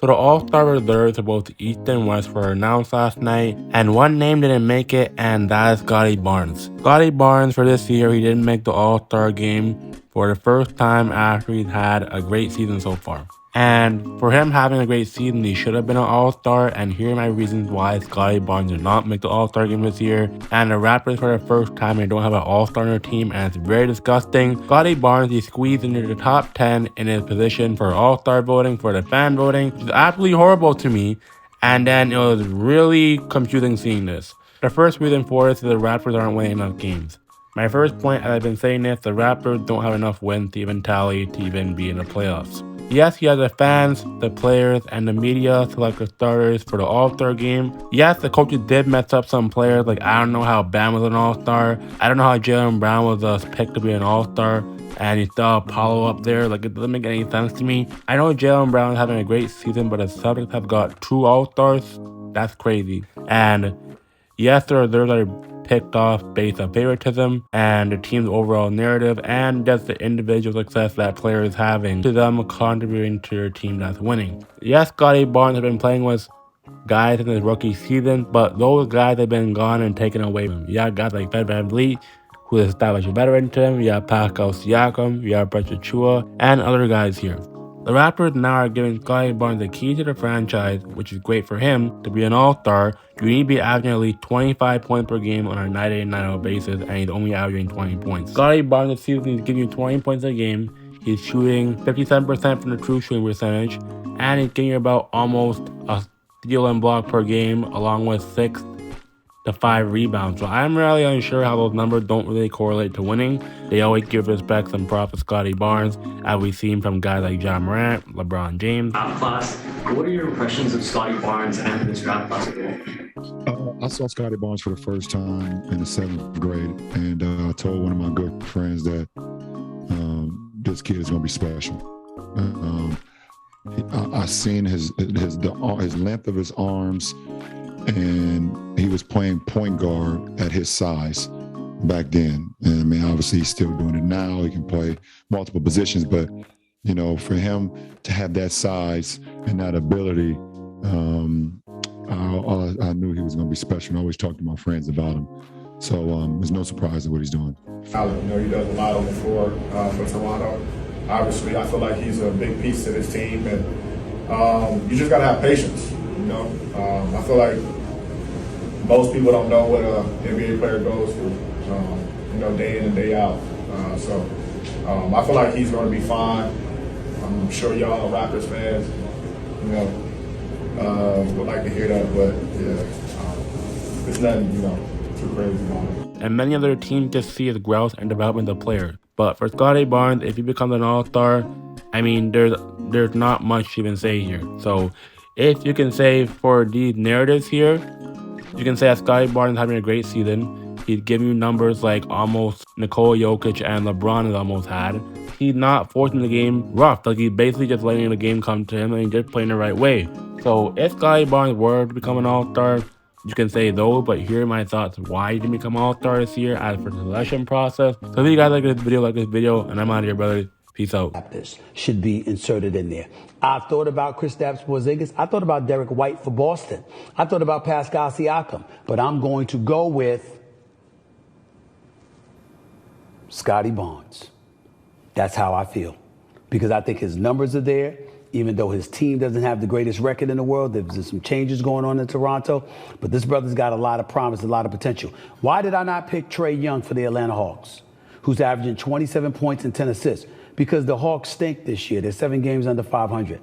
So the All-Star reserves of both the East and West were announced last night, and one name didn't make it, and that is Scottie Barnes. Scottie Barnes, for this year, he didn't make the All-Star game for the first time after he's had a great season so far. And for him having a great season, he should have been an All-Star, and here are my reasons why Scottie Barnes did not make the All-Star game this year. And the Raptors, for the first time, they don't have an All-Star on their team, and it's very disgusting. Scottie Barnes, he squeezed into the top 10 in his position for All-Star voting, for the fan voting, which is absolutely horrible to me. And then it was really confusing seeing this. The first reason for this is the Raptors aren't winning enough games. My first point, as I've been saying this, the Raptors don't have enough wins to even tally to even be in the playoffs. Yes, you have the fans, the players, and the media select the starters for the All-Star game. Yes, the coaches did mess up some players. Like, I don't know how Bam was an All-Star. I don't know how Jaylen Brown was picked to be an All-Star. And you still have Paolo up there. Like, it doesn't make any sense to me. I know Jaylen Brown is having a great season, but the Celtics have got 2 All-Stars. That's crazy. And yes, there are picked off based on favoritism and the team's overall narrative and just the individual success that player is having to them contributing to their team that's winning. Yes, Scottie Barnes has been playing with guys in his rookie season, but those guys have been gone and taken away from him. You have guys like Fred VanVleet, who is established a veteran to him. You have Pascal Siakam, you have Brett Chua, and other guys here. The Raptors now are giving Scottie Barnes the key to the franchise, which is great for him. To be an All-Star, you need to be averaging at least 25 points per game on a 98-90 basis, and he's only averaging 20 points. Scottie Barnes this season is giving you 20 points a game. He's shooting 57% from the true shooting percentage, and he's getting about almost a steal and block per game, along with 6 to 5 rebounds. So I'm really unsure how those numbers don't really correlate to winning. They always give respect and props to Scottie Barnes, as we've seen from guys like John Morant, LeBron James. Draft class. What are your impressions of Scottie Barnes and this draft class? I saw Scottie Barnes for the first time in the 7th grade, and I told one of my good friends that this kid is going to be special. I seen his length of his arms, and he was playing point guard at his size back then. And I mean, obviously he's still doing it now. He can play multiple positions, but you know, for him to have that size and that ability, I knew he was going to be special. I always talk to my friends about him. So there's no surprise in what he's doing. I know he does a lot on the floor for Toronto. Obviously, I feel like he's a big piece to this team, and you just got to have patience. You know, I feel like most people don't know what an NBA player goes through, you know, day in and day out. So I feel like he's going to be fine. I'm sure y'all Raptors fans, you know, would like to hear that, but yeah, it's nothing, you know, too crazy about it. And many other teams just see his growth and development of player. But for Scottie Barnes, if he becomes an All-Star, I mean, there's not much to even say here. So if you can say for these narratives here, you can say that Scottie Barnes is having a great season. He's giving you numbers like almost Nikola Jokic and LeBron has almost had. He's not forcing the game rough. Like, he's basically just letting the game come to him and he's just playing the right way. So if Scottie Barnes were to become an All-Star, you can say those, but here are my thoughts why he didn't become All-Star this year as for the selection process. So if you guys like this video, and I'm out of here, brothers. Peace out. Raptors should be inserted in there. I've thought about Kristaps Porzingis. I thought about Derek White for Boston. I thought about Pascal Siakam. But I'm going to go with Scottie Barnes. That's how I feel. Because I think his numbers are there. Even though his team doesn't have the greatest record in the world, there's some changes going on in Toronto. But this brother's got a lot of promise, a lot of potential. Why did I not pick Trae Young for the Atlanta Hawks, who's averaging 27 points and 10 assists? Because the Hawks stink this year. They're 7 games under 500.